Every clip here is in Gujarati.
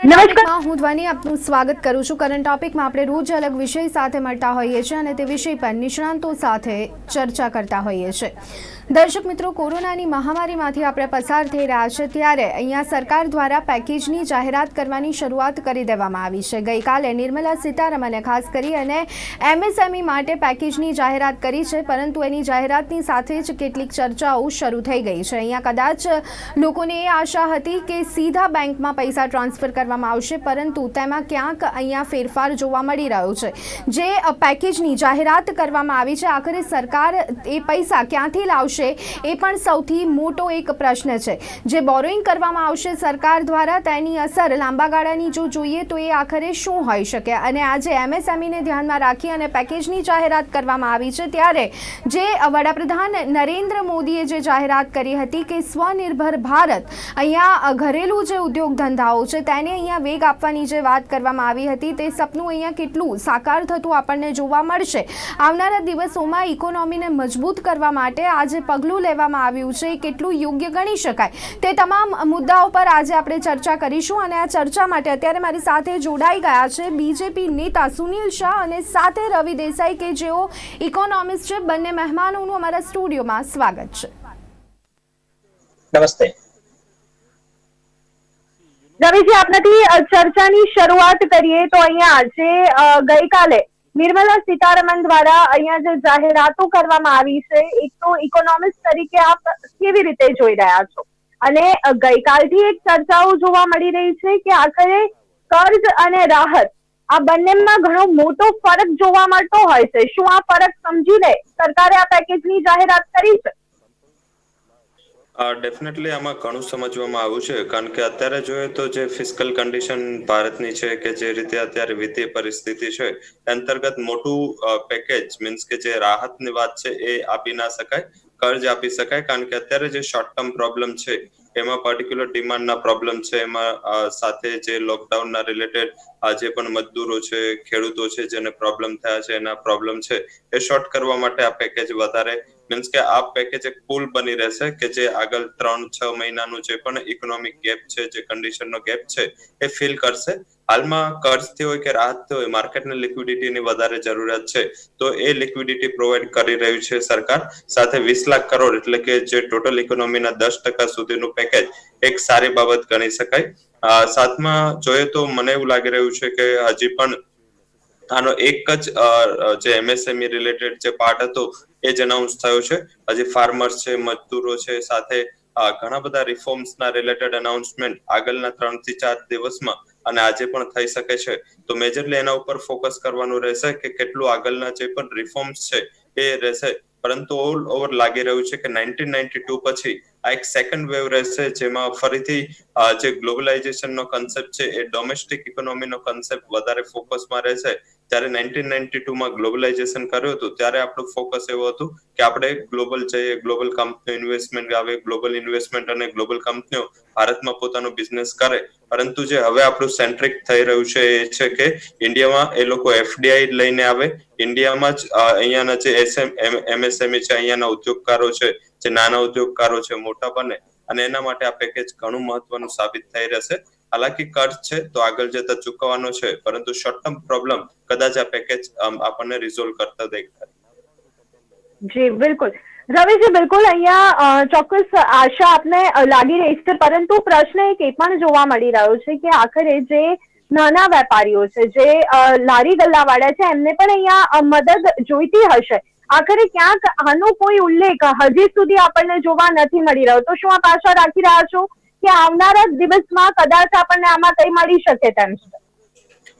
નમસ્કાર, હું ધ્વની આપનું સ્વાગત કરું છું. કરંટ ટોપિકમાં આપણે રોજ અલગ વિષય સાથે મળતા હોઈએ છીએ અને તે વિષય પર નિષ્ણાંતો સાથે ચર્ચા કરતા હોઈએ છીએ. દર્શક મિત્રો, કોરોનાની મહામારીમાંથી આપણે પસાર થઈ રહ્યા છે ત્યારે અહીંયા સરકાર દ્વારા પેકેજની જાહેરાત કરવાની શરૂઆત કરી દેવામાં આવી છે. ગઈકાલે નિર્મલા સીતારમણે ખાસ કરી અને એમએસએમઈ માટે પેકેજની જાહેરાત કરી છે, પરંતુ એની જાહેરાતની સાથે જ કેટલીક ચર્ચાઓ શરૂ થઈ ગઈ છે. અહીંયા કદાચ લોકોને એ આશા હતી કે સીધા બેંકમાં પૈસા ટ્રાન્સફર કરવામાં આવશે, પરંતુ તેમાં ક્યાંક અહીંયા ફેરફાર જોવા મળી રહ્યો છે. જે પેકેજની જાહેરાત કરવામાં આવી છે, આખરે સરકાર એ પૈસા ક્યાંથી લાવશે એ પણ સૌથી મોટો એક પ્રશ્ન છે. જે બોરોઈંગ કરવામાં આવશે સરકાર દ્વારા, તેની અસર લાંબા ગાળાની જો જોઈએ તો એ આખરે શું હોઈ શકે. અને આજે એમએસએમઈને ધ્યાનમાં રાખી અને પેકેજની જાહેરાત કરવામાં આવી છે ત્યારે જે વડાપ્રધાન નરેન્દ્ર મોદીએ જે જાહેરાત કરી હતી કે સ્વનિર્ભર ભારત, અહીંયા ઘરેલું જે ઉદ્યોગ ધંધાઓ છે તેને અહીંયા વેગ આપવાની જે વાત કરવામાં આવી હતી, તે સપનું અહીંયા કેટલું સાકાર થતું આપણને જોવા મળશે. આવનારા દિવસોમાં ઇકોનોમીને મજબૂત કરવા માટે આજે પગલું લેવામાં આવ્યું છે એ કેટલું યોગ્ય ગણી શકાય, તે તમામ મુદ્દાઓ પર આજે આપણે ચર્ચા કરીશું. અને આ ચર્ચા માટે અત્યારે મારી સાથે જોડાઈ ગયા છે બીજેપી નેતા સુનિલ શાહ અને સાથે રવિ દેસાઈ કે જેઓ ઇકોનોમિસ્ટ છે. બંને મહેમાનોનું અમારા સ્ટુડિયોમાં સ્વાગત છે. નમસ્તે. રવિજી, આપણાથી ચર્ચાની શરૂઆત કરીએ તો અહીંયા જે ગઈકાલે નિર્મલા સીતારમણ દ્વારા અહીંયા જે જાહેરાતો કરવામાં આવી છે, એક તો ઇકોનોમિસ્ટ તરીકે આપ કેવી રીતે જોઈ રહ્યા છો? અને ગઈકાલથી એક ચર્ચાઓ જોવા મળી રહી છે કે આખરે કર્જ અને રાહત આ બંનેમાં ઘણો મોટો ફરક જોવા મળતો હોય છે. શું આ ફરક સમજીને સરકારે આ પેકેજની જાહેરાત કરી છે? ડેફિનેટલી આમાં ઘણું સમજવામાં આવ્યું છે, કારણ કે અત્યારે જોઈએ તો જે ફિસ્કલ કન્ડિશન ભારતની છે કે જે રીતે અત્યારે વિત્તીય પરિસ્થિતિ છે, અંતર્ગત મોટું પેકેજ મીન્સ કે જે રાહતની વાત છે એ આપી ના શકાય, કર્જ આપી શકાય, કારણ કે અત્યારે જે શોર્ટ ટર્મ પ્રોબ્લેમ છે એમાં પર્ટિક્યુલર ડિમાન્ડના પ્રોબ્લેમ છે, એમાં સાથે જે લોકડાઉનના રિલેટેડ જે પણ મજદૂરો છે, ખેડૂતો છે જેને પ્રોબ્લેમ થયા છે એના પ્રોબ્લેમ છે એ શોર્ટ કરવા માટે આ પેકેજ વધારે મીન્સ કે આ પેકેજ એક પુલ બની રહેશે કે જે આગળ 3-6 મહિનાનું જે પણ ઇકોનોમિક ગેપ છે, જે કન્ડિશનનો ગેપ છે એ ફિલ કરશે. હાલમાં કર્જથી હોય કે રાહતથી હોય, માર્કેટને લિક્વિડિટીની વધારે જરૂરિયાત છે, તો એ લિક્વિડિટી પ્રોવાઈડ કરી રહ્યું છે સરકાર. સાથે 20 લાખ કરોડ એટલે કે જે ટોટલ ઇકોનોમીના 10% સુધીનું પેકેજ એક સારી બાબત ગણી શકાય. સાથમાં જોઈએ તો મને એવું લાગી રહ્યું છે કે હજી પણ આનો એક જ જે એમએસએમઈ રિલેટેડ જે પાર્ટ હતો એ જ અનાઉન્સ થયો છે. હજી ફાર્મર્સ છે, મજદૂરો છે, સાથે ઘણા બધા રિફોર્મ્સના રિલેટેડ અનાઉન્સમેન્ટ આગળના 3 થી 4 દિવસમાં અને આજે પણ થઈ શકે છે. તો મેજરલી એના ઉપર ફોકસ કરવાનું રહેશે કે કેટલું આગળના જે પણ રિફોર્મ્સ છે એ રહેશે. પરંતુ ઓલ ઓવર લાગી રહ્યું છે કે 1992 પછી આ એક સેકન્ડ વેવ રહેશે, જેમાં ફરીથી જે ગ્લોબલાઇઝેશનનો કન્સેપ્ટ છે એ ડોમેસ્ટિક ઇકોનોમીનો કન્સેપ્ટ વધારે ફોકસમાં રહેશે. જ્યારે 1992 માં ગ્લોબલાઇઝેશન કર્યું હતું ત્યારે આપણું ફોકસ એવું હતું કે આપણે ગ્લોબલ જઈએ, ગ્લોબલ કંપનીઓ ઇન્વેસ્ટમેન્ટ આવે, ગ્લોબલ ઇન્વેસ્ટમેન્ટ અને ગ્લોબલ કંપનીઓ ભારતમાં પોતાનો બિઝનેસ કરે. પરંતુ જે હવે આપણું સેન્ટ્રિક થઈ રહ્યું છે એ છે કે ઇન્ડિયામાં એ લોકો એફડીઆઈ લઈને આવે, ઇન્ડિયામાં જ અહીંયાના જે એમએસએમઈ છે, અહીંયાના ઉદ્યોગકારો છે, જે નાના ઉદ્યોગકારો છે મોટા બને, અને એના માટે આ પેકેજ ઘણું મહત્વનું સાબિત થઈ રહેશે. હાલાકી કર્જ છે તો આગળ જતા ચૂકવવાનો છે, પરંતુ શોર્ટ ટર્મ પ્રોબ્લેમ કદાચ આ પેકેજ આપણને રિઝોલ્વ કરતા દેખાય. જી બિલકુલ રવિજી, બિલકુલ અહીંયા ચોક્કસ આશા આપને લાગી રહી છે, પરંતુ પ્રશ્ન એક એ પણ જોવા મળી રહ્યો છે કે આખરે જે નાના વેપારીઓ છે, જે લારી ગલ્લાવાળા છે, એમને પણ અહીંયા મદદ જોઈતી હશે. આખરે ક્યાંક આનો કોઈ ઉલ્લેખ હજી સુધી આપણને જોવા નથી મળી રહ્યો. તો શું આપ આશા રાખી રહ્યા છો કે આવનારા દિવસમાં કદાચ આપણને આમાં કઈ મળી શકે તેમ છે?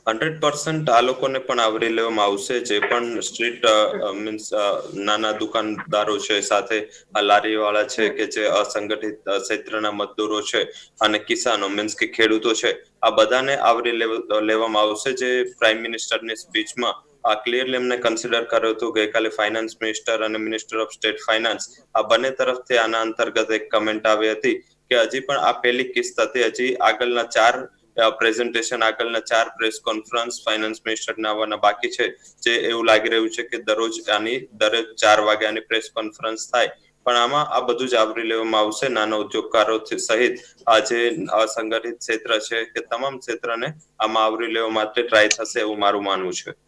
100% આ લોકોને પણ આવરી લેવામાં આવશે. જે પણ સ્ટ્રીટ મીન્સ નાના દુકાનદારો છે, સાથે લારી વાળા છે કે જે અસંગઠિત ક્ષેત્રના મજદૂરો છે અને કિસાનો મીન્સ કે ખેડૂતો છે, આ બધાને આવરી લેવામાં આવશે. જે પ્રાઇમ મિનિસ્ટરની સ્પીચમાં ક્લિયરલી એમને કન્સિડર કર્યું હતું. ગઈકાલે ફાઇનાન્સ મિનિસ્ટર અને મિનિસ્ટર ઓફ સ્ટેટ ફાઇનાન્સ આ બંને તરફથી આના અંતર્ગત એક કમેન્ટ આવી હતી કે હજી પણ આ પહેલી કિસ્ત હતી. હજી આગળના 4 પ્રેઝન્ટેશન, આગળના 4 પ્રેસ કોન્ફરન્સ ફાઇનાન્સ મિનિસ્ટરના આવવાના બાકી છે. જે એવું લાગી રહ્યું છે કે દરરોજ 4 વાગ્યાની પ્રેસ કોન્ફરન્સ થાય પણ આમાં આ બધું જ આવરી લેવામાં આવશે. નાના ઉદ્યોગકારો સહિત આ જે અસંગઠિત ક્ષેત્ર છે કે તમામ ક્ષેત્રને આમાં આવરી લેવા માટે ટ્રાય થશે એવું મારું માનવું છે.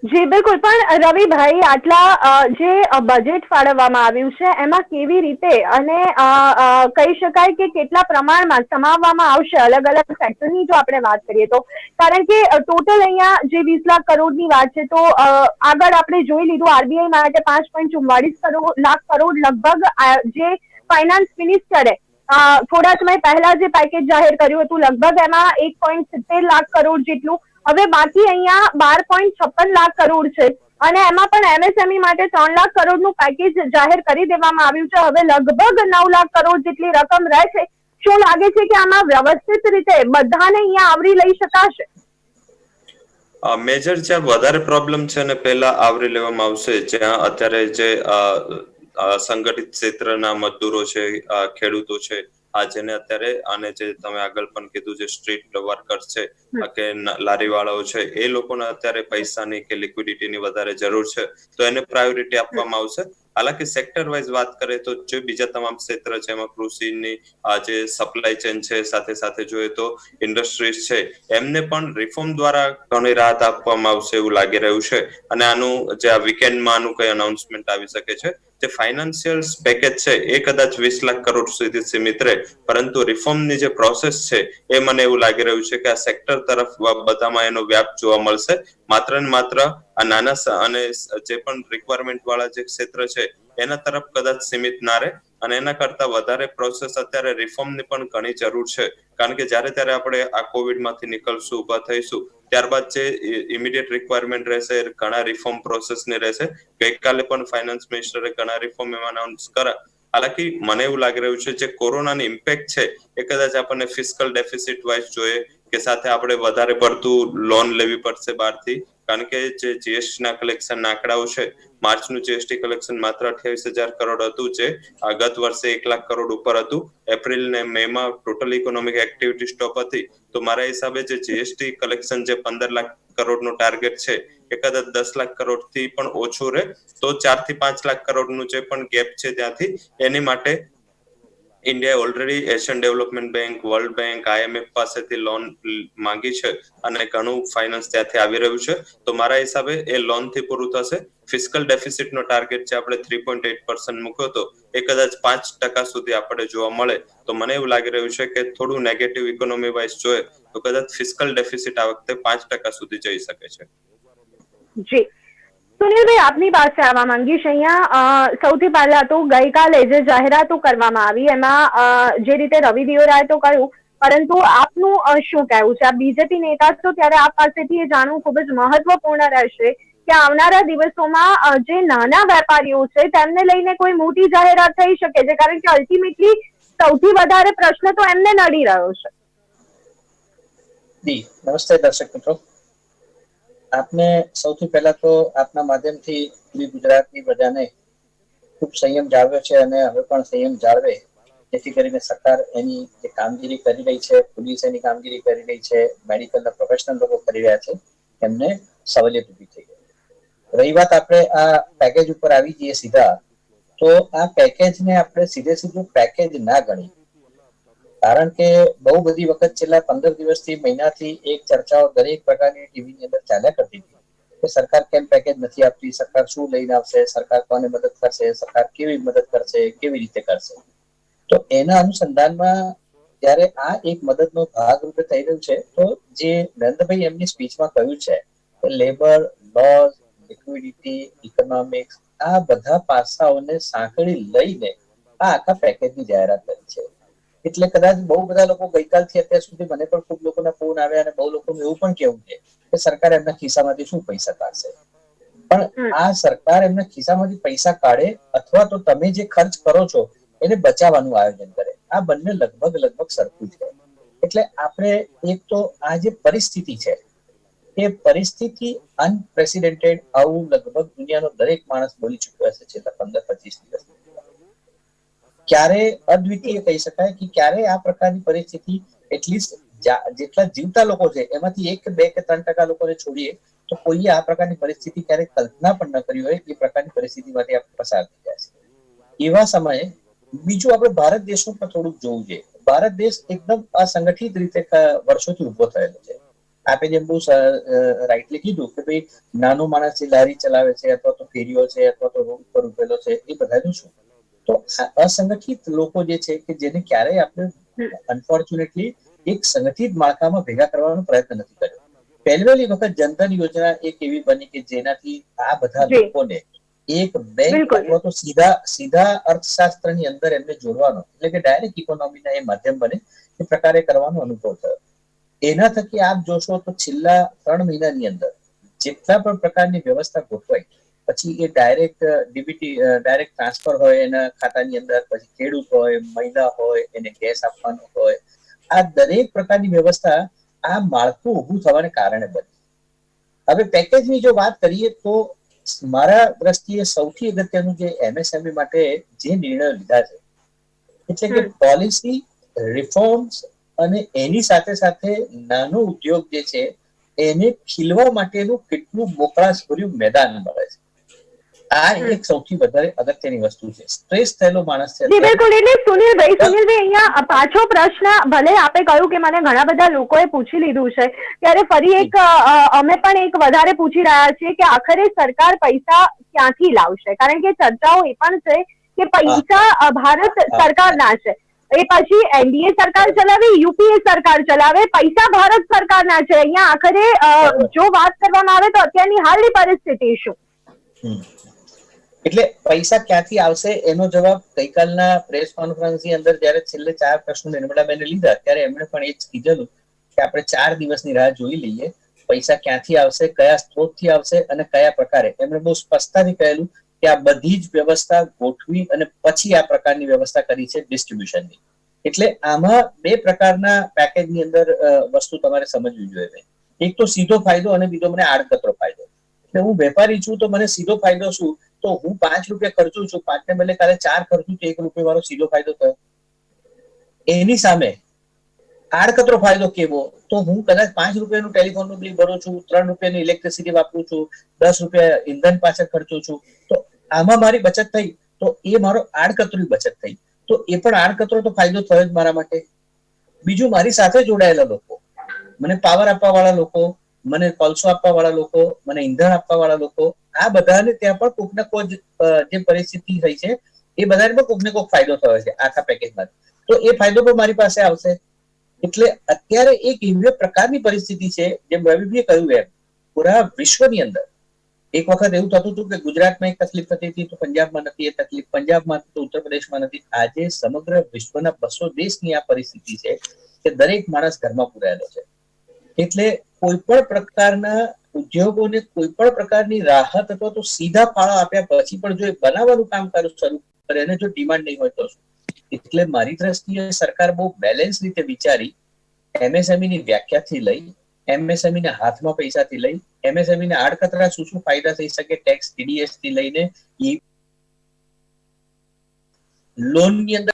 જી બિલકુલ, પણ રવિભાઈ આટલા જે બજેટ ફાળવવામાં આવ્યું છે એમાં કેવી રીતે અને કહી શકાય કે કેટલા પ્રમાણમાં સમાવવામાં આવશે અલગ અલગ સેક્ટરની જો આપણે વાત કરીએ તો, કારણ કે ટોટલ અહીંયા જે 20 લાખ કરોડની વાત છે તો આગળ આપણે જોઈ લીધું આરબીઆઈ માટે 5.44 લાખ કરોડ લગભગ જે ફાઇનાન્સ મિનિસ્ટરે થોડા સમય પહેલા જે પેકેજ જાહેર કર્યું હતું લગભગ એમાં 1.70 લાખ કરોડ જેટલું. હવે બાકી અહીંયા 12.56 લાખ કરોડ છે અને એમાં પણ એમએસએમઈ માટે 3 લાખ કરોડનું પેકેજ જાહેર કરી દેવામાં આવ્યું છે. હવે લગભગ 9 લાખ કરોડ જેટલી રકમ રહે છે. શું લાગે છે કે આમાં વ્યવસ્થિત રીતે બધાને અહીંયા આવરી લઈ શકાશે? મેજર જ્યાં વધારે પ્રોબ્લેમ છે અને પહેલા આવરી લેવામાં આવશે, જ્યાં અત્યારે જે સંગઠિત ક્ષેત્રના મજદૂરો છે, ખેડૂતો છે, જેને અત્યારે અને જે તમે આગળ પણ કીધું જે સ્ટ્રીટ વર્કર્સ છે કે લારી વાળાઓ છે, એ લોકોને અત્યારે પૈસાની કે લિક્વિડિટીની વધારે જરૂર છે તો એને પ્રાયોરિટી આપવામાં આવશે. હાલાકી સેક્ટર વાઇઝ વાત કરીએ તો જે બીજા તમામ ક્ષેત્ર છે એમાં કૃષિની જે સપ્લાય ચેન છે, સાથે સાથે જોઈએ તો ઇન્ડસ્ટ્રીઝ છે, એમને પણ રિફોર્મ દ્વારા ઘણી રાહત આપવામાં આવશે એવું લાગી રહ્યું છે. અને આનું જે આ વીકેન્ડમાં આનું કઈ અનાઉન્સમેન્ટ આવી શકે છે. જે ફાઇનાન્શિયલ પેકેજ છે એ કદાચ 20 લાખ કરોડ સુધી સીમિત રહે, પરંતુ રિફોર્મની જે પ્રોસેસ છે એ મને એવું લાગી રહ્યું છે કે આ સેક્ટર તરફ બધામાં એનો વ્યાપ જોવા મળશે. માત્ર ને માત્ર આ નાના અને જે પણ રિક્વાયરમેન્ટ વાળા જે ક્ષેત્ર છે એના તરફ કદાચ સીમિત ના રહે, અને એના કરતા વધારે પ્રોસેસ અત્યારે રિફોર્મની પણ ઘણી જરૂર છે. કારણ કે જ્યારે ત્યારે આપણે આ કોવિડમાંથી નીકળશું, ઉભા થઈશું, ત્યારબાદ જે ઇમિડિયેટ રિક્વાયરમેન્ટ રહેશે ઘણા રિફોર્મ પ્રોસેસની રહેશે. ગઈકાલે પણ ફાઇનાન્સ મિનિસ્ટરે ઘણા રિફોર્મ એમાં અનાઉન્સ કર્યા. હાલાકી મને એવું લાગી રહ્યું છે જે કોરોનાની ઇમ્પેક્ટ છે એ કદાચ આપણને ફિસ્કલ ડેફિસિટ વાઇઝ જોઈએ કે સાથે આપણે વધારે પડતું લોન લેવી પડશે બહારથી. કારણ કે જે જીએસટી ના કલેક્શન આંકડાઓ છે, માર્ચનું જીએસટી કલેક્શન માત્ર 28,000 કરોડ હતું, જે ગત વર્ષે 1 લાખ કરોડ ઉપર હતું. એપ્રિલ ને મે માં ટોટલ ઇકોનોમિક એક્ટિવિટી સ્ટોપ હતી. તો મારા હિસાબે જે જીએસટી કલેક્શન જે 15 લાખ કરોડનું ટાર્ગેટ છે એ કદાચ 10 લાખ કરોડ થી પણ ઓછું રહે તો 4 થી 5 લાખ કરોડનું જે પણ ગેપ છે ત્યાંથી એની માટે ઇન્ડિયાએ already Asian development bank, world bank, IMF પાસેથી લોન માંગી છે અને ઘણું ફાઇનાન્સ ત્યાંથી આવી રહ્યું છે. તો મારા હિસાબે એ લોન થી પૂરું થશે. ફિસ્કલ ડેફિસિટનો ટાર્ગેટ જે આપણે 3.8% મૂક્યો હતો એ કદાચ 5% સુધી આપણે જોવા મળે તો મને એવું લાગી રહ્યું છે કે થોડું નેગેટિવ ઇકોનોમી વાઇઝ જોઈએ તો કદાચ ફિસ્કલ ડેફિસિટ આ વખતે 5% સુધી જઈ શકે છે. જી સુનિલભાઈ, આપની પાસે આવવા માંગીશ. અહીંયા સૌથી પહેલા તો ગઈકાલે જે જાહેરાતો કરવામાં આવી એમાં જે રીતે રવિ દિયોરાએ તો કહ્યું, પરંતુ આપનું શું કહેવું છે? આપ બીજેપી નેતા છો ત્યારે આપ પાસેથી એ જાણવું ખૂબ જ મહત્વપૂર્ણ રહેશે કે આવનારા દિવસોમાં જે નાના વેપારીઓ છે તેમને લઈને કોઈ મોટી જાહેરાત થઈ શકે છે, કારણ કે અલ્ટિમેટલી સૌથી વધારે પ્રશ્ન તો એમને નડી રહ્યો છે. નમસ્તે દર્શક મિત્રો, આપને સૌથી પહેલા તો આપના માધ્યમથી ગુજરાતની પ્રજાને ખૂબ સંયમ જાળવ્યો છે અને હવે પણ સંયમ જાળવે, જેથી કરીને સરકાર એની જે કામગીરી કરી રહી છે, પોલીસ એની કામગીરી કરી રહી છે, મેડિકલના પ્રોફેશનલ લોકો કરી રહ્યા છે, એમને સવલિયત ઊભી થઈ ગઈ. રહી વાત આપણે આ પેકેજ ઉપર આવી જઈએ સીધા, તો આ પેકેજને આપણે સીધું પેકેજ ના ગણી, કારણ કે બહુ બધી વખત છેલ્લા 15 દિવસથી મહિનાથી એક ચર્ચાઓ દરેક પ્રકારની ટીવીની અંદર ચાલ્યા કરતી હતી કે સરકાર કેમ પેકેજ નથી આપતી, સરકાર શું લઈને આવશે, સરકાર કોને મદદ કરશે, સરકાર કેવી મદદ કરશે, કેવી રીતે કરશે. તો એના અનુસંધાનમાં જ્યારે આ એક મદદનો ભાગ રૂપે થઈ રહ્યું છે, તો જે નરેન્દ્રભાઈ એમની સ્પીચમાં કહ્યું છે કે લેબર, લોઝ, લિક્વિડિટી, ઇકોનોમિક્સ, આ બધા પાસાઓને સાંકળી લઈને આ આખા પેકેજની જાહેરાત કરી છે. એટલે કદાચ બહુ બધા લોકો ગઈકાલથી અત્યાર સુધી મને પણ ખૂબ લોકોના ફોન આવ્યા અને બહુ લોકોનું એવું પણ કેવું છે કે સરકાર એમના ખિસ્સામાંથી શું પૈસા કાઢશે. પણ આ સરકાર એમના ખિસ્સામાંથી પૈસા કાઢે અથવા તો તમે જે ખર્ચ કરો છો એને બચાવવાનું આયોજન કરે, આ બંને લગભગ સરખું છે. એટલે આપણે એક તો આ જે પરિસ્થિતિ છે એ પરિસ્થિતિ અનપ્રેસિડેન્ટેડ, આવું લગભગ દુનિયાનો દરેક માણસ બોલી ચૂક્યો હશે છેલ્લા 15-25 દિવસ. ક્યારે અદ્વિતીય કહી શકાય કે ક્યારે આ પ્રકારની પરિસ્થિતિ એટલીસ્ટ જેટલા જીવતા લોકો છે એમાંથી 1 કે 2 કે 3% લોકોને છોડીએ તો કોઈએ આ પ્રકારની પરિસ્થિતિ ક્યારે કલ્પના પણ ન કરી હોય એ પ્રકારની પરિસ્થિતિમાંથી આપણે પસાર થઈ જાય છે. એવા સમયે બીજું આપણે ભારત દેશનું પણ થોડુંક જોવું જોઈએ. ભારત દેશ એકદમ અસંગઠિત રીતે વર્ષોથી ઉભો થયેલો છે. આપે જેમ બહુ રાઈટલી કીધું કે ભાઈ નાનો માણસ જે લારી ચલાવે છે અથવા તો ફેરીઓ છે અથવા તો રોડ ઉપર ઉભેલો છે એ બધાનું શું? તો અસંગઠિત લોકો જે છે કે જેને ક્યારેય આપણે અનફોર્ચ્યુનેટલી એક સંગઠિત માળખામાં ભેગા કરવાનો પ્રયત્ન નથી કર્યો. પહેલી વખત જનધન યોજના એક એવી બની કે જેનાથી આ બધા જી લોકોને એક બેંક બિલકુલ અથવા તો સીધા સીધા અર્થશાસ્ત્રની અંદર એમને જોડવાનો એટલે કે ડાયરેક્ટ ઇકોનોમીના એ માધ્યમ બને એ પ્રકારે કરવાનો અનુભવ થયો. એના થકી આપ જોશો તો છેલ્લા 3 મહિનાની અંદર જેટલા પણ પ્રકારની વ્યવસ્થા ગોઠવાઈ, પછી એ ડાયરેક્ટ ડીબીટી ડાયરેક્ટ ટ્રાન્સફર હોય એના ખાતાની અંદર, પછી ખેડૂત હોય, મહિલા હોય, એને ગેસ આપવાનો હોય, આ દરેક પ્રકારની વ્યવસ્થા આ માળખું ઊભું થવાને કારણે બની. હવે પેકેજની જો વાત કરીએ તો મારા દ્રષ્ટિએ સૌથી અગત્યનું જે એમએસએમઈ માટે જે નિર્ણયો લીધા છે એટલે કે પોલિસી રિફોર્મ્સ અને એની સાથે સાથે નાનો ઉદ્યોગ જે છે એને ખીલવા માટેનું કેટલું મોકળાશભર્યું મેદાન મળે છે. આ એક સૌથી વધારે અગત્યની વસ્તુ છે. સ્ટ્રેસ થયેલો માણસ છે જી બિલકુલ. એટલે સુનિલભાઈ અહીંયા પાછો પ્રશ્ન, ભલે આપે કહ્યું કે મને ઘણા બધા લોકોએ પૂછી લીધું છે, ત્યારે ફરી એક અમે પણ એક વધારે પૂછી રહ્યા છીએ કે આખરે સરકાર પૈસા ક્યાંથી લાવશે? કારણ કે ચર્ચાઓ એ પણ છે કે પૈસા ભારત સરકારના છે. એ પછી એનડીએ સરકાર ચલાવે, યુપીએ સરકાર ચલાવે, પૈસા ભારત સરકારના છે. અહીંયા આખરે જો વાત કરવામાં આવે તો અત્યારની હાલની પરિસ્થિતિ શું? એટલે પૈસા ક્યાંથી આવશે એનો જવાબ ગઈકાલના પ્રેસ કોન્ફરન્સની અંદર જયારે છેલ્લે 4 પ્રશ્નો નિર્મલાબેને લીધા ત્યારે એમણે પણ એ જ કીધેલું કે આપણે 4 દિવસની રાહ જોઈ લઈએ, પૈસા ક્યાંથી આવશે, કયા સ્ત્રોતથી આવશે અને કયા પ્રકારે. એમણે બહુ સ્પષ્ટતાથી કહેલું કે આ બધી જ વ્યવસ્થા ગોઠવી અને પછી આ પ્રકારની વ્યવસ્થા કરી છે ડિસ્ટ્રીબ્યુશનની. એટલે આમાં 2 પ્રકારના પેકેજની અંદર વસ્તુ તમારે સમજવી જોઈએ. એક તો સીધો ફાયદો અને બીજો મને આડકતરો ફાયદો. એટલે હું વેપારી છું તો મને સીધો ફાયદો શું? તો હું 5 રૂપિયા ખર્ચું છું, 5 ને બદલે કાલે 4 ખર્ચું તો 1 રૂપિયા વાળો સીધો ફાયદો થયો. એની સામે આડકતરો ફાયદો કેવો? તો હું કદાચ 5 રૂપિયાનું ટેલિફોનનું બિલ ભરું છું, 3 રૂપિયાની ઇલેક્ટ્રિસિટી વાપરું છું, 10 રૂપિયા ઇંધણ પાછળ ખર્ચું છું, તો આમાં મારી બચત થઈ, તો એ મારો આડકતરી બચત થઈ. તો એ પણ આડકતરો તો ફાયદો થયો જ મારા માટે. બીજું, મારી સાથે જોડાયેલા લોકો, મને પાવર આપવા વાળા લોકો, મને કોલસો આપવા વાળા લોકો, મને ઈંધણ આપવા વાળા લોકો, આ બધાને ત્યાં પણ કોઈક ને કોઈ જે પરિસ્થિતિ થઈ છે એ બધાને પણ કોઈક ને કોઈક ફાયદો થયો છે આખા પેકેજમાં. તો એ ફાયદો પણ મારી પાસે આવશે. એટલે અત્યારે એક એવી પ્રકારની પરિસ્થિતિ છે, જેમ રવિભાઈએ કહ્યું એમ, પૂરા વિશ્વની અંદર એક વખત એવું થતું હતું કે ગુજરાતમાં એક તકલીફ થતી હતી તો પંજાબમાં નથી, એ તકલીફ પંજાબમાં તો ઉત્તર પ્રદેશમાં નથી. આજે સમગ્ર વિશ્વના 200 દેશની આ પરિસ્થિતિ છે કે દરેક માણસ ઘરમાં પુરાયેલો છે. એટલે કોઈ પણ પ્રકારના ઉદ્યોગોને કોઈ પણ પ્રકારની રાહત અથવા તો સીધા ફાળા આપ્યા પછી પણ જો એ બનાવવાનું કામ શરૂ કરે અને જો ડિમાન્ડ નહીં હોય તો શું? એટલે મારી દ્રષ્ટિએ સરકાર બહુ બેલેન્સ રીતે વિચારી એમએસએમઈ ની વ્યાખ્યાથી લઈ, એમએસએમઈ ના હાથમાં પૈસાથી લઈ, એમએસએમઈ ના આડકતરા શું શું ફાયદા થઈ શકે ટેક્સ ટીડીએસ થી લઈને લોનની અંદર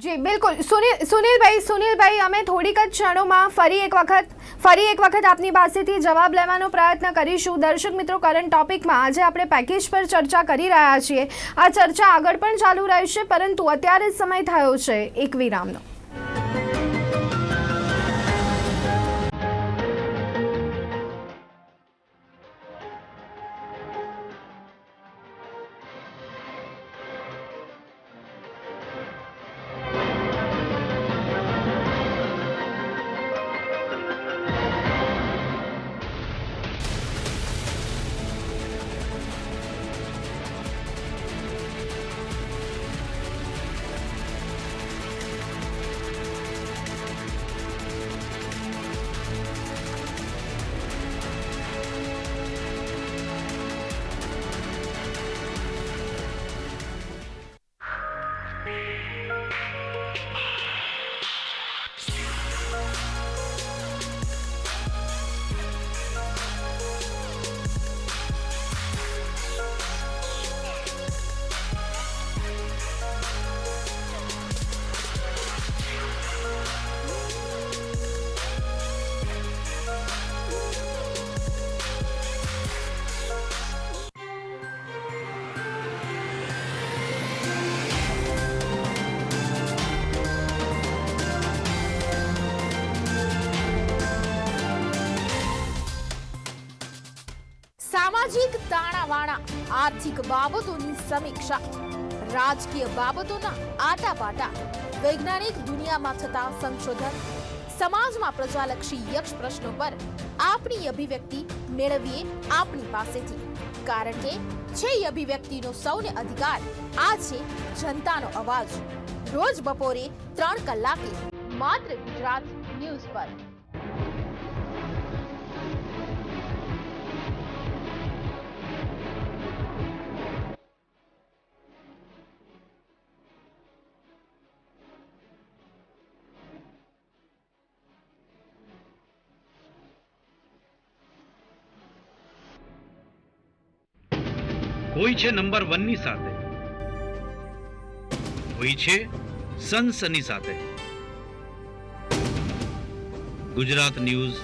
જી બિલકુલ. સુનિલભાઈ અમે થોડીક જ ક્ષણોમાં ફરી એક વખત આપની પાસેથી જવાબ લેવાનો પ્રયત્ન કરીશું. દર્શક મિત્રો, કરંટ ટોપિકમાં આજે આપણે પેકેજ પર ચર્ચા કરી રહ્યા છીએ. આ ચર્ચા આગળ પણ ચાલુ રહેશે, પરંતુ અત્યારે સમય થયો છે એક વિરામનો. તાણાવાણા આર્થિક બાબતોની સમીક્ષા, રાજકીય બાબતોના આટાપાટા, વૈજ્ઞાનિક દુનિયામાં થતા સંશોધન, સમાજમાં પ્રજાલક્ષી યક્ષ પ્રશ્નો પર આપણી અભિવ્યક્તિ મેળવીએ આપની પાસેથી, કારણ કે છે અભિવ્યક્તિનો સૌને અધિકાર. આ છે જનતાનો અવાજ. રોજ બપોરે 3 કલાકે માત્ર ગુજરાત ન્યૂઝ પર. કોઈ છે નંબર 1 ની સાથે, કોઈ છે સનસની સાથે. ગુજરાત ન્યૂઝ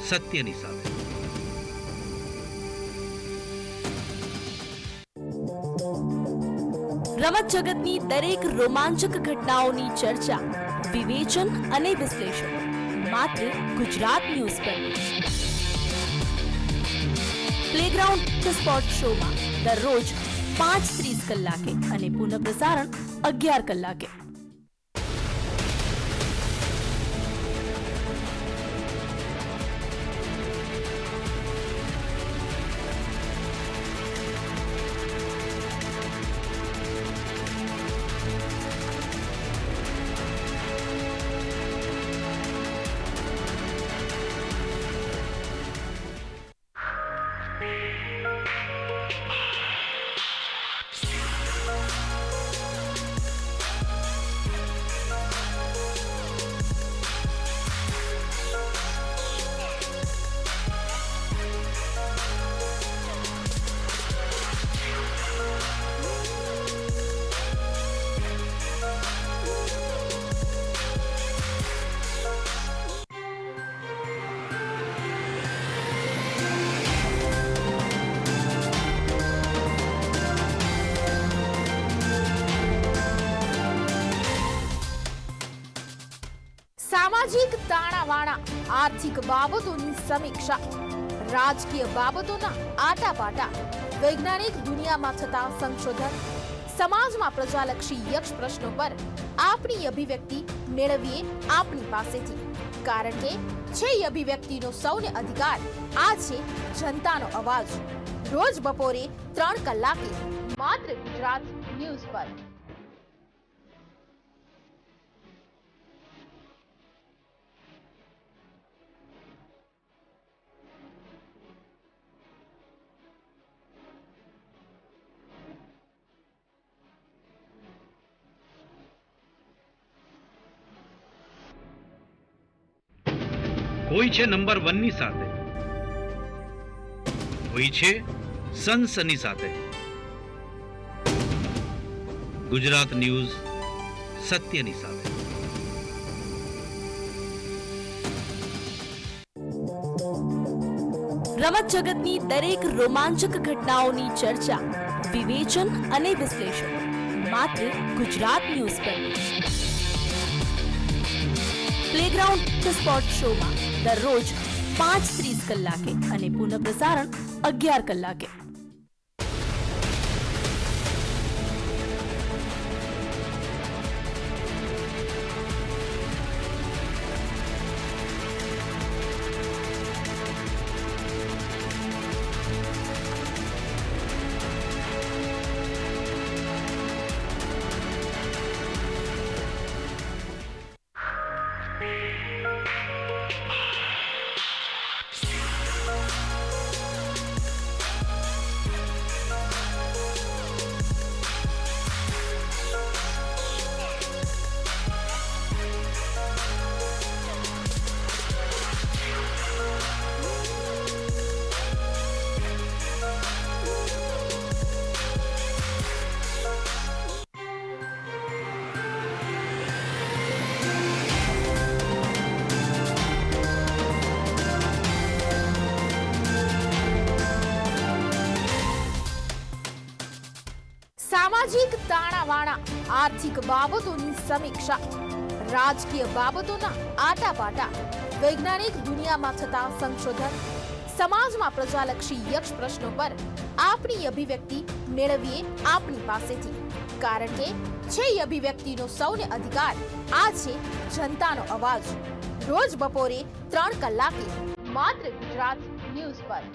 સત્યની સાથે. રમત જગતની દરેક રોમાંચક ઘટનાઓની ચર્ચા, વિવેચન અને વિશ્લેષણ માત્ર ગુજરાત ન્યૂઝ પર. પ્લેગ્રાઉન્ડ ધ સ્પોર્ટ શોમાં દરરોજ 5:30 કલાકે અને પુનઃ પ્રસારણ 11 કલાકે. સામાજિક તાણાવાણા આર્થિક બાબતોની સમીક્ષા, રાજકીય બાબતોના આટાપાટા, વૈજ્ઞાનિક દુનિયામાં થતા સંશોધન, સમાજમાં પ્રજાલક્ષી યક્ષ પ્રશ્નો પર આપણી અભિવ્યક્તિ મેળવીએ આપની પાસેથી, કારણ કે છે અભિવ્યક્તિનો સૌને અધિકાર. આ છે જનતાનો અવાજ. રોજ બપોરે 3 કલાકે માત્ર ગુજરાત ન્યૂઝ પર. કોઈ છે નંબર 1 ની સાથે, કોઈ છે સનસની સાથે. ગુજરાત ન્યૂઝ સત્યની સાથે. રમત જગતની દરેક રોમાંચક ઘટનાઓની ચર્ચા, વિવેચન અને વિશ્લેષણ માત્ર ગુજરાત ન્યૂઝ પર. પ્લેગ્રાઉન્ડ ધ સ્પોર્ટ શોમાં દરરોજ 5:30 કલાકે અને પુનઃ પ્રસારણ 11 કલાકે. સામાજિક તાણાવાણા આર્થિક બાબતોની સમીક્ષા, રાજકીય બાબતોના આટાપાટા, વૈજ્ઞાનિક દુનિયામાં થતા સંશોધન, સમાજમાં પ્રજાલક્ષી યક્ષ પ્રશ્નો પર આપણી અભિવ્યક્તિ મેળવીએ આપણી પાસેથી, કારણ કે છે એ અભિવ્યક્તિનો સૌને અધિકાર. આ છે જનતાનો અવાજ. રોજ બપોરે 3 કલાકે માત્ર ગુજરાત ન્યૂઝ પર.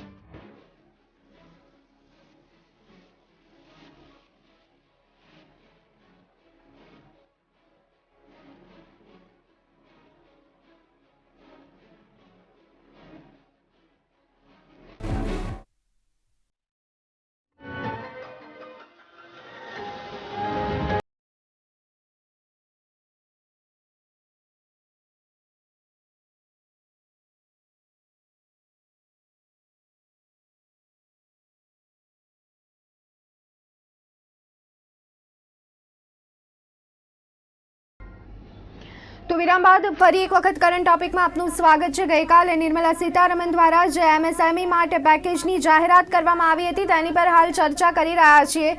તો વિરામ બાદ ફરી એક વખત કરંટ ટોપિકમાં આપનું સ્વાગત છે. ગઈકાલે નિર્મલા સીતારમણ દ્વારા જે એમએસએમઈ માટે પેકેજની જાહેરાત કરવામાં આવી હતી તેની પર હાલ ચર્ચા કરી રહ્યા છીએ.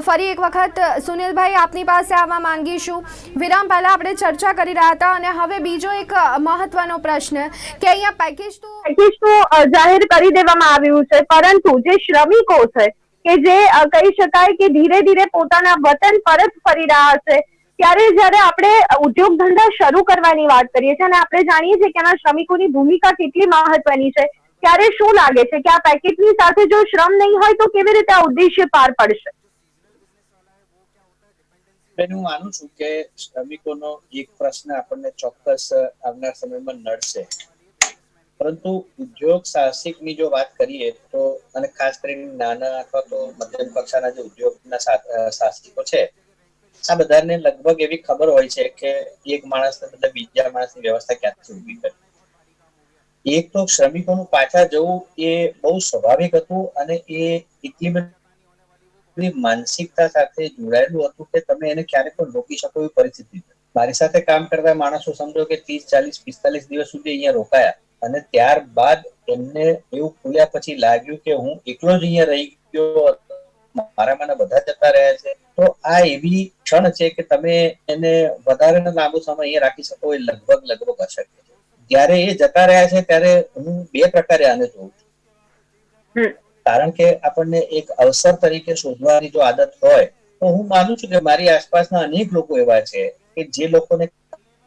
ફરી એક વખત સુનિલભાઈ આપની પાસે આવવા માંગીશું. વિરામ પહેલા આપણે ચર્ચા કરી રહ્યા હતા અને હવે બીજો એક મહત્વનો પ્રશ્ન કે અહીંયા પેકેજ તો જાહેર કરી દેવામાં આવ્યું છે, પરંતુ જે શ્રમિકો છે કે જે કહી શકાય કે ધીરે ધીરે પોતાના વતન પરત ફરી રહ્યા છે, ત્યારે જ્યારે આપણે ઉદ્યોગ ધંધા શરૂ કરવાની વાત કરીએ છીએ અને આપણે જાણીએ છીએ કે આમાં શ્રમિકોની ભૂમિકા કેટલી મહત્વની છે, ત્યારે શું લાગે છે કે આ પેકેજની સાથે જો શ્રમ નહીં હોય તો કેવી રીતે આ ઉદ્દેશ્ય પાર પડશે? હું માનું છું કે શ્રમિકોનો એક પ્રશ્ન આપણને ચોક્કસ આવનાર સમયમાં નડશે, પરંતુ ઉદ્યોગ સાહસિકની જો વાત કરીએ તો, અને ખાસ કરીને નાના અથવા તો મધ્યમ કક્ષાના જે ઉદ્યોગના સાહસિકો છે, આ બધાને લગભગ એવી ખબર હોય છે કે એક માણસને બદલે બીજા માણસની વ્યવસ્થા ક્યાંથી ઊભી કરવી. એક તો શ્રમિકોનું પાછા જવું એ બહુ સ્વાભાવિક હતું અને એ એટલી બધી માનસિકતા સાથે જોડાયેલું હતું કે તમે એને ક્યારે પણ રોકી શકો એવી પરિસ્થિતિ. મારી સાથે કામ કરતા માણસો સમજો કે 30, 40, 45 દિવસ સુધી અહીંયા રોકાયા અને ત્યારબાદ એમને એવું ખુલ્યા પછી લાગ્યું કે હું એકલો જ અહીંયા રહી ગયો, મારામાંના બધા જતા રહ્યા છે. તો આ એવી ક્ષણ છે કે તમે એને વધારે લાંબો સમય અહીંયા રાખી શકો એ લગભગ અશક્ય છે. જ્યારે એ જતા રહ્યા છે ત્યારે હું બે પ્રકારે આને જોઉં છું. કારણ કે આપણને એક અવસર તરીકે શોધવાની જો આદત હોય તો હું માનું છું કે મારી આસપાસના અનેક લોકો એવા છે કે જે લોકોને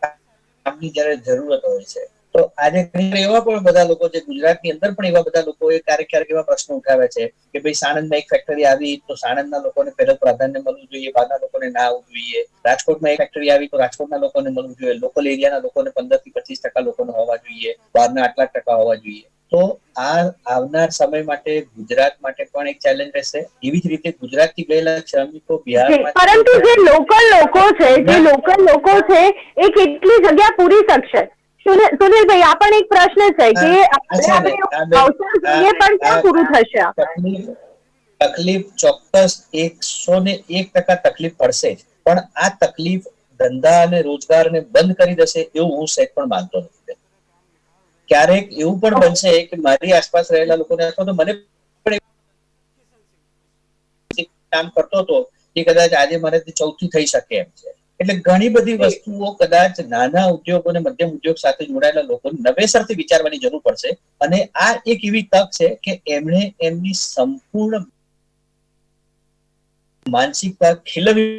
કામની જ્યારે જરૂરત હોય છે, તો આજે એવા પણ બધા લોકો છે ગુજરાતની અંદર પણ એવા બધા લોકો ક્યારેક એવા પ્રશ્નો ઉઠાવે છે કે ભાઈ સાણંદમાં એક ફેક્ટરી આવી તો સાણંદના લોકોને પહેલું પ્રાધાન્ય મળવું જોઈએ, બહારના લોકોને ના આવવું જોઈએ. રાજકોટમાં એક ફેક્ટરી આવી તો રાજકોટના લોકોને મળવું જોઈએ, લોકલ એરિયાના લોકોને 15% થી 25% લોકોને હોવા જોઈએ, બહારના આટલા ટકા હોવા જોઈએ. તો આ આવનાર સમય માટે ગુજરાત માટે પણ એક ચેલેન્જ રહેશે. એવી જ રીતે ગુજરાતથી ગયેલા શ્રમિકો બિહારમાં, પરંતુ જે લોકલ લોકો છે એ કેટલી જગ્યા પૂરી શકશે? સુનિલભાઈ, આ પણ એક પ્રશ્ન છે કે અવસર જોઈએ પણ ક્યાં પૂરું થશે? તકલીફ ચોક્કસ 101% તકલીફ પડશે જ, પણ આ તકલીફ ધંધા અને રોજગારને બંધ કરી દેશે એવું હું સહેજ પણ માનતો નથી. ક્યારેક એવું પણ બનશે કે મારી આસપાસ રહેલા લોકોને અથવા તો મને કામ કરતો હતો એ કદાચ આજે મારાથી ચૌથી થઈ શકે એમ છે. એટલે ઘણી બધી વસ્તુઓ કદાચ નાના ઉદ્યોગ અને મધ્યમ ઉદ્યોગ સાથે જોડાયેલા લોકોને નવેસરથી વિચારવાની જરૂર પડશે અને આ એક એવી તક છે કે એમણે એમની સંપૂર્ણ માનસિકતા ખીલવી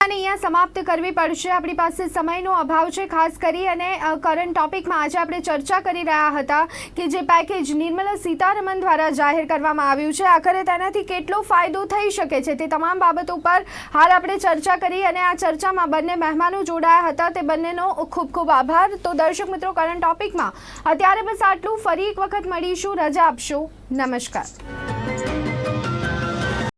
અને અહીંયા સમાપ્ત કરવી પડશે. આપણી પાસે સમયનો અભાવ છે ખાસ કરી, અને કરંટ ટોપિકમાં આજે આપણે ચર્ચા કરી રહ્યા હતા કે જે પેકેજ નિર્મલા સીતારમણ દ્વારા જાહેર કરવામાં આવ્યું છે, આખરે તેનાથી કેટલો ફાયદો થઈ શકે છે તે તમામ બાબતો પર હાલ આપણે ચર્ચા કરી, અને આ ચર્ચામાં બંને મહેમાનો જોડાયા હતા, તે બંનેનો ખૂબ ખૂબ આભાર. તો દર્શક મિત્રો, કરંટ ટોપિકમાં અત્યારે બસ આટલું. ફરી એક વખત મળીશું. રજા આપશો. નમસ્કાર.